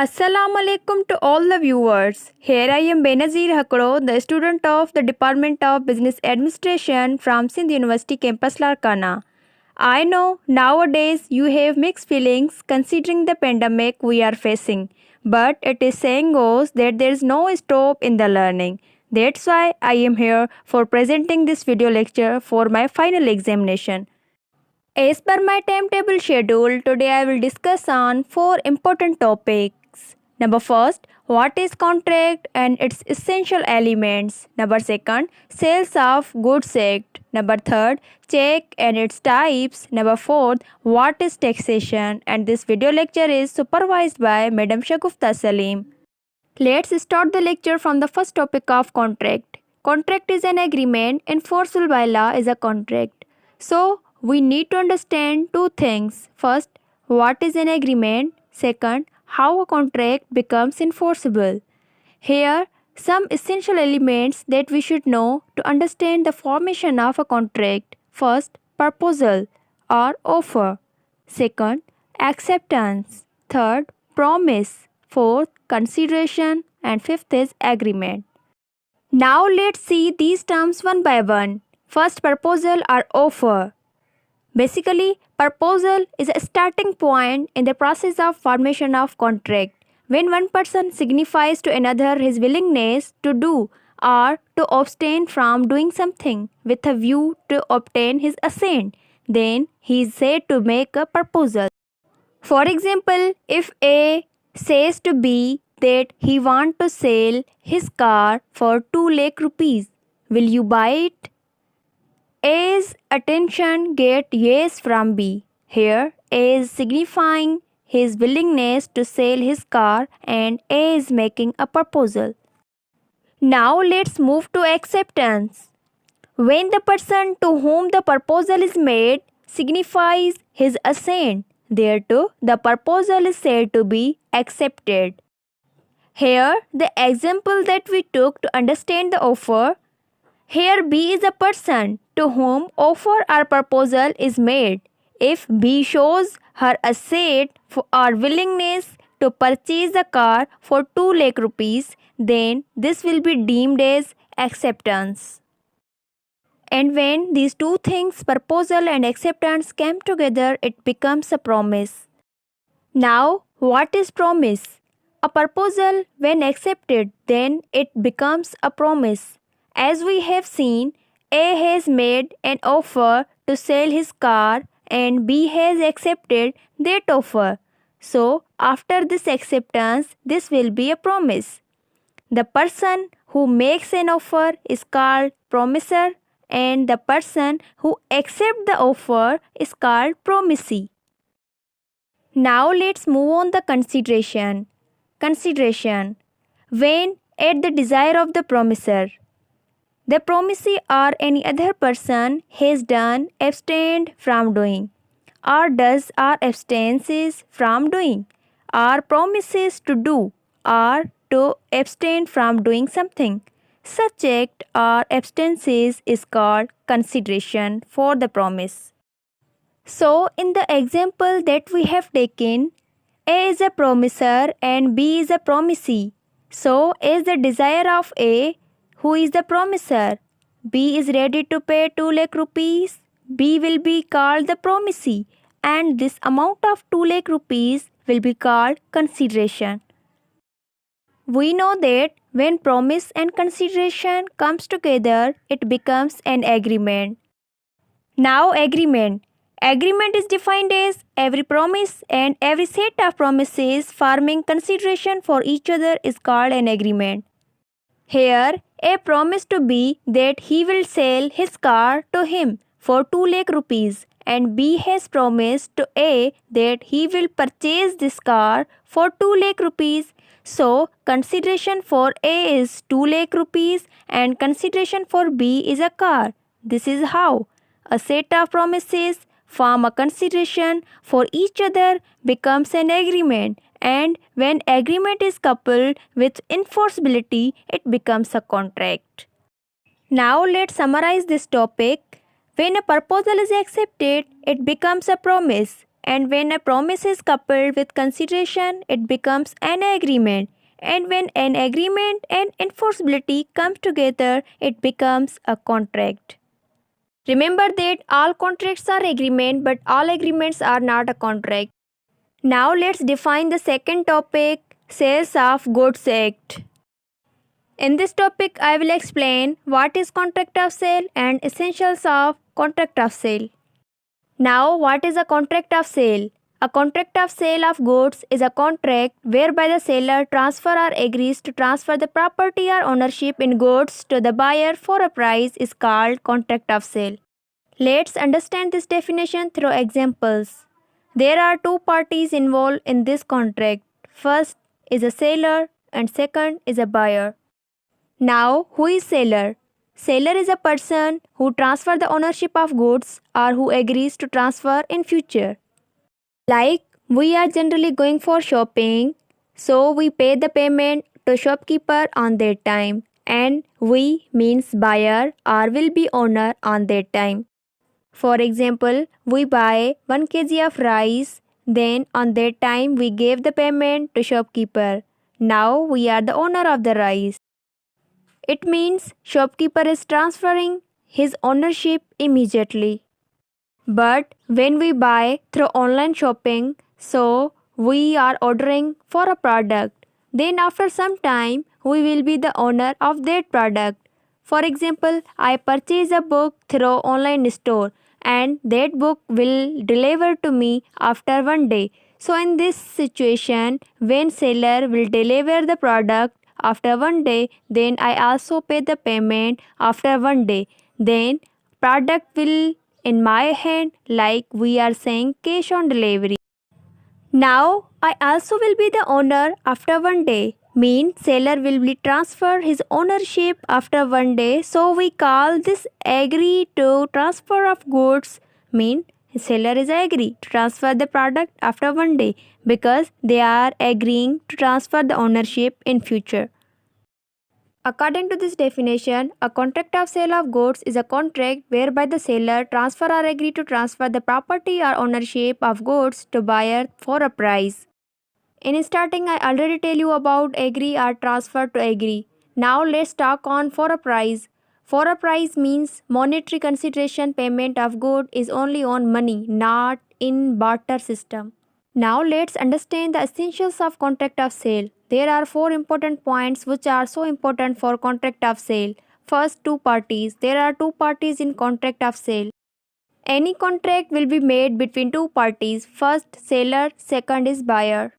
Assalamu alaikum to all the viewers. Here I am Benazir Hakro, the student of the Department of Business Administration from Sindh University campus Larkana. I know nowadays you have mixed feelings considering the pandemic we are facing, but it is saying goes that there is no stop in the learning. That's why I am here for presenting this video lecture for my final examination. As per my timetable schedule, today I will discuss on 4 important topics. Number first, what is contract and its essential elements. Number second, sales of goods act. Number third, cheque and its types. Number fourth, what is taxation, and this video lecture is supervised by Madam Shagufta Saleem. Let's start the lecture from the first topic of contract. Contract is an agreement enforceable by law is a contract. So, we need to understand two things. First, what is an agreement? Second, how a contract becomes enforceable. Here, some essential elements that we should know to understand the formation of a contract. First, proposal or offer. Second, acceptance. Third, promise. Fourth, consideration. And fifth is agreement. Now let's see these terms one by one. First, proposal or offer. Basically, proposal is a starting point in the process of formation of contract. When one person signifies to another his willingness to do or to abstain from doing something with a view to obtain his assent, then he is said to make a proposal. For example, if A says to B that he wants to sell his car for 2 lakh rupees, will you buy it? A's attention get yes from B. Here, A is signifying his willingness to sell his car and A is making a proposal. Now let's move to acceptance. When the person to whom the proposal is made signifies his assent thereto, the proposal is said to be accepted. Here, the example that we took to understand the offer. Here B is a person to whom offer or proposal is made. If B shows her assent or willingness to purchase a car for 2 lakh rupees, then this will be deemed as acceptance. And when these two things, proposal and acceptance, came together, it becomes a promise. Now, what is promise? A proposal, when accepted, then it becomes a promise. As we have seen, A has made an offer to sell his car and B has accepted that offer. So, after this acceptance, this will be a promise. The person who makes an offer is called promisor and the person who accepts the offer is called promisee. Now let's move on the consideration. Consideration. When at the desire of the promisor, the promisee or any other person has done, abstained from doing, or does or abstains from doing, or promises to do, or to abstain from doing something. Such act or abstentions is called consideration for the promise. So, in the example that we have taken, A is a promisor and B is a promisee. So, as the desire of A, who is the promisor, B is ready to pay 2 lakh rupees, B will be called the promisee and this amount of 2 lakh rupees will be called consideration. We know that when promise and consideration comes together, it becomes an agreement. Now agreement. Agreement is defined as every promise and every set of promises forming consideration for each other is called an agreement. Here, A promised to B that he will sell his car to him for 2 lakh rupees and B has promised to A that he will purchase this car for 2 lakh rupees. So, consideration for A is 2 lakh rupees and consideration for B is a car. This is how a set of promises form a consideration for each other becomes an agreement, and when agreement is coupled with enforceability, it becomes a contract. Now let's summarize this topic. When a proposal is accepted, it becomes a promise. And when a promise is coupled with consideration, it becomes an agreement. And when an agreement and enforceability come together, it becomes a contract. Remember that all contracts are agreement, but all agreements are not a contract. Now let's define the second topic, Sales of Goods Act. In this topic, I will explain what is contract of sale and essentials of contract of sale. Now, what is a contract of sale? A contract of sale of goods is a contract whereby the seller transfers or agrees to transfer the property or ownership in goods to the buyer for a price is called contract of sale. Let's understand this definition through examples. There are two parties involved in this contract. First is a seller and second is a buyer. Now, who is seller? Seller is a person who transfers the ownership of goods or who agrees to transfer in future. Like we are generally going for shopping, so we pay the payment to shopkeeper on that time, and we means buyer or will be owner on that time. For example, we buy 1 kg of rice, then on that time we gave the payment to shopkeeper. Now we are the owner of the rice. It means shopkeeper is transferring his ownership immediately. But when we buy through online shopping, so we are ordering for a product. Then after some time, we will be the owner of that product. For example, I purchase a book through online store and that book will deliver to me after 1 day. So in this situation, when seller will deliver the product after 1 day, then I also pay the payment after 1 day. Then product will in my hand, like we are saying cash on delivery. Now I also will be the owner after 1 day. Mean seller will be transfer his ownership after 1 day. So we call this agree to transfer of goods. Mean seller is agree to transfer the product after 1 day because they are agreeing to transfer the ownership in future. According to this definition, a contract of sale of goods is a contract whereby the seller transfer or agree to transfer the property or ownership of goods to buyer for a price. In starting, I already tell you about agree or transfer to agree. Now let's talk on for a price. For a price means monetary consideration payment of good is only on money, not in barter system. Now let's understand the essentials of contract of sale. There are 4 important points which are so important for contract of sale. First, two parties. There are two parties in contract of sale. Any contract will be made between two parties. First, seller, second is buyer.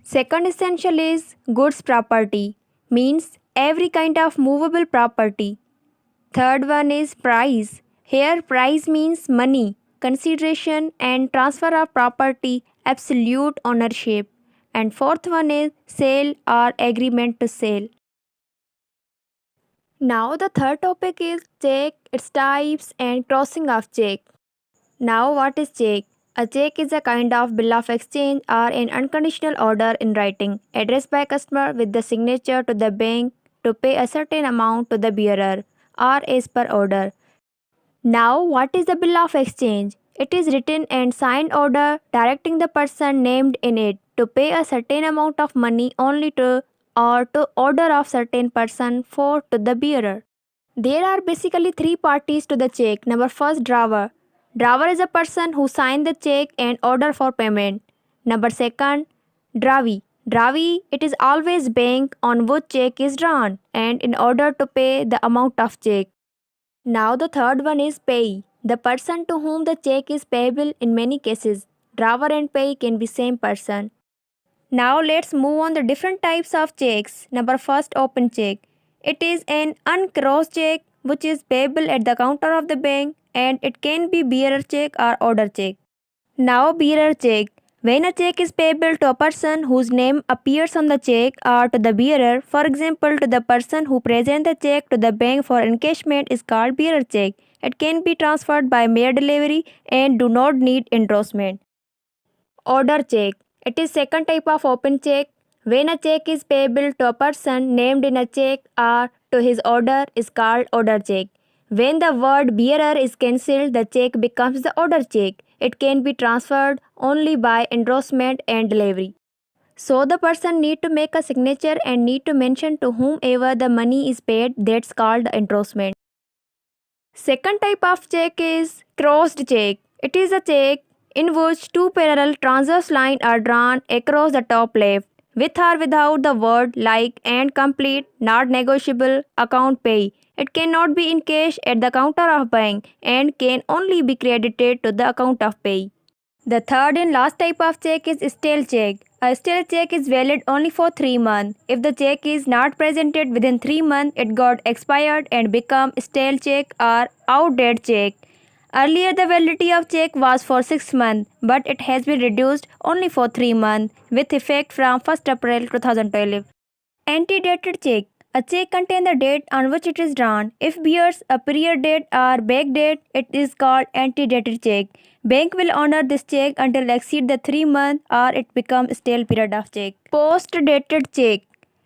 Second essential is goods property, means every kind of movable property. Third one is price. Here price means money, consideration and transfer of property, absolute ownership. And fourth one is sale or agreement to sale. Now the third topic is cheque, its types and crossing of cheque. Now what is cheque? A cheque is a kind of bill of exchange or an unconditional order in writing addressed by customer with the signature to the bank to pay a certain amount to the bearer or as per order. Now what is the bill of exchange? It is written and signed order directing the person named in it to pay a certain amount of money only to or to order of certain person for to the bearer. There are basically 3 parties to the cheque. Number first, drawer. Drawer is a person who signed the cheque and order for payment. Number second, drawee. Drawee, it is always bank on which cheque is drawn and in order to pay the amount of cheque. Now the third one is payee. The person to whom the cheque is payable in many cases. Drawer and payee can be same person. Now let's move on the different types of cheques. Number first, open cheque. It is an uncrossed cheque which is payable at the counter of the bank and it can be bearer cheque or order cheque. Now bearer cheque. When a cheque is payable to a person whose name appears on the cheque or to the bearer, for example to the person who presents the cheque to the bank for encashment is called bearer cheque. It can be transferred by mere delivery and do not need endorsement. Order cheque. It is second type of open cheque. When a cheque is payable to a person named in a cheque or to his order is called order cheque. When the word bearer is cancelled, the cheque becomes the order cheque. it can be transferred only by endorsement and delivery. So the person need to make a signature and need to mention to whomever the money is paid. That's called endorsement. Second type of check is crossed check. It is a check in which two parallel transverse lines are drawn across the top left, with or without the word like and complete, not negotiable, account pay. It cannot be encashed at the counter of bank and can only be credited to the account of pay. The third and last type of check is stale check. A stale check is valid only for 3 months. If the check is not presented within 3 months, it got expired and become stale check or outdated check. Earlier, the validity of check was for 6 months, but it has been reduced only for 3 months with effect from 1st April 2012. Antedated check. A check contains the date on which it is drawn. If bears a period date or back date, it is called antedated check. Bank will honor this check until exceed the 3 months or it becomes stale period of check. Post-dated check.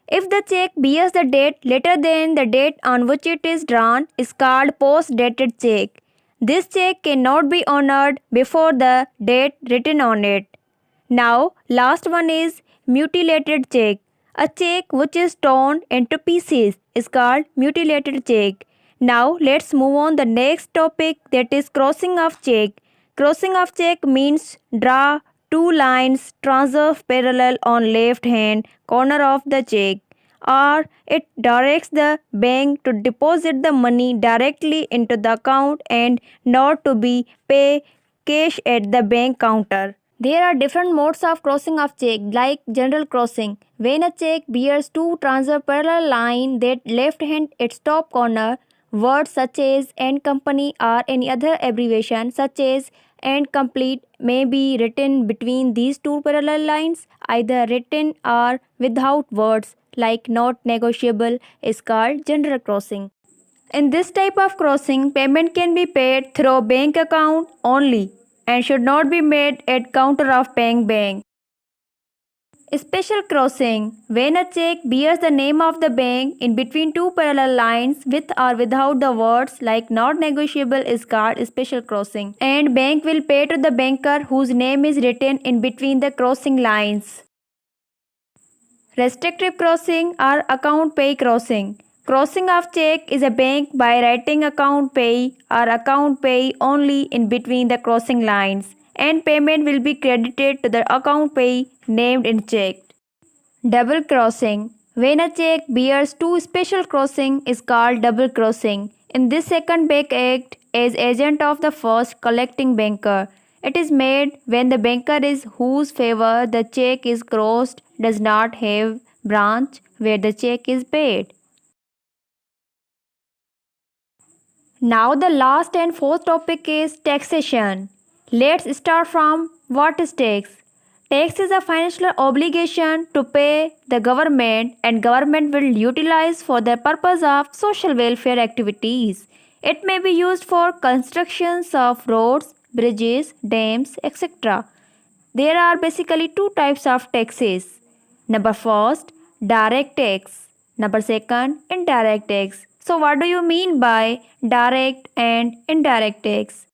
If the check bears the date later than the date on which it is drawn, is called post-dated check. This check cannot be honored before the date written on it. Now, last one is mutilated check. A check which is torn into pieces is called mutilated check. Now, let's move on the next topic, that is crossing of check. Crossing of check means draw two lines transverse parallel on left hand corner of the check, or it directs the bank to deposit the money directly into the account and not to be paid cash at the bank counter. There are different modes of crossing of check, like general crossing. When a check bears two transverse parallel lines that left hand its top corner, words such as and company or any other abbreviation such as and complete may be written between these two parallel lines, either written or without words like not negotiable is called general crossing. In this type of crossing, payment can be paid through bank account only and should not be made at counter of paying bank. Special crossing. When a check bears the name of the bank in between two parallel lines with or without the words like not negotiable is called special crossing, and bank will pay to the banker whose name is written in between the crossing lines. Restrictive crossing or account pay crossing. Crossing of check is a bank by writing account pay or account pay only in between the crossing lines, and payment will be credited to the account pay named in check. Double crossing. When a check bears two special crossing is called double crossing. In this second bank act as agent of the first collecting banker. It is made when the banker is whose favor the check is crossed does not have branch where the check is paid. Now the last and fourth topic is taxation. Let's start from what is tax. Tax is a financial obligation to pay the government, and government will utilize for the purpose of social welfare activities. It may be used for constructions of roads, bridges, dams, etc. There are basically two types of taxes. Number first, direct tax. Number second, indirect tax. So what do you mean by direct and indirect tax?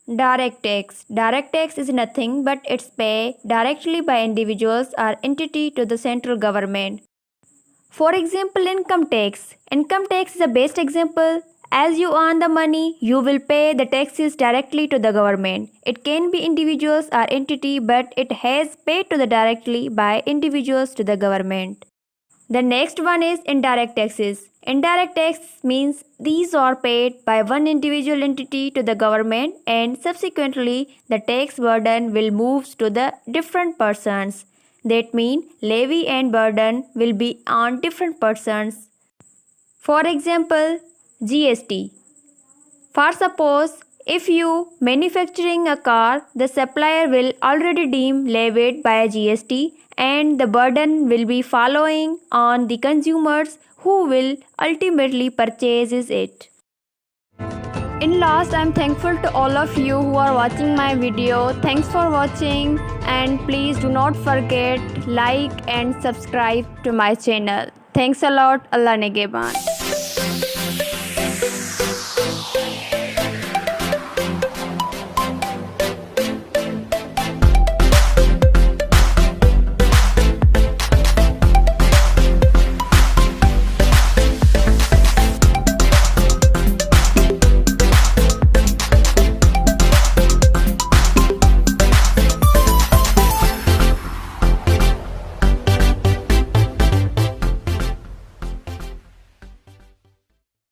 Direct tax. Direct tax is nothing but it's paid directly by individuals or entity to the central government. For example, income tax. Income tax is the best example. As you earn the money, you will pay the taxes directly to the government. It can be individuals or entity, but it has paid to the directly by individuals to the government. The next one is indirect taxes. Indirect tax means these are paid by one individual entity to the government, and subsequently the tax burden will move to the different persons. That means levy and burden will be on different persons. For example, GST. For suppose, if you manufacturing a car, the supplier will already deem levied by a GST, and the burden will be following on the consumers who will ultimately purchase it. In last, I am thankful to all of you who are watching my video. Thanks for watching, and please do not forget like and subscribe to my channel. Thanks a lot. Allah Negeban.